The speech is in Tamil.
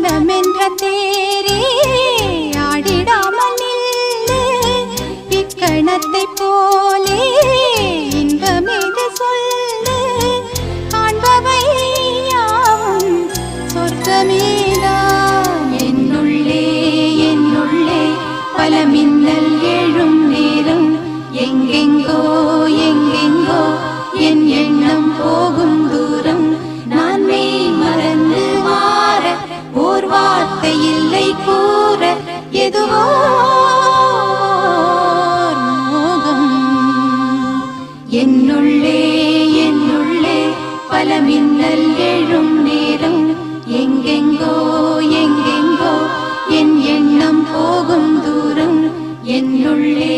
மனமென்ற தேரே ஆடிடாமல் நில்லு இக்கணத்தை போலே இன்பமேது சொல்லு காண்பவை யாவும் சொர்க்கமேதான் என்னுள்ளே என்னுள்ளே பல மின்னல் எழும் நேரம் எங்கெங்கோ எங்கெங்கோ என் எண்ணம் போகும் தூரம் நான் மெய் மறந்து மாற ஓர் வார்த்தை இல்லை கூற எதுவோ மோகம் என்னுள்ளே என்னுள்ளே பல மின்னல் எழும் நேரம் எங்கெங்கோ எங்கெங்கோ என் எண்ணம் போகும் தூரம் என்னுள்ளே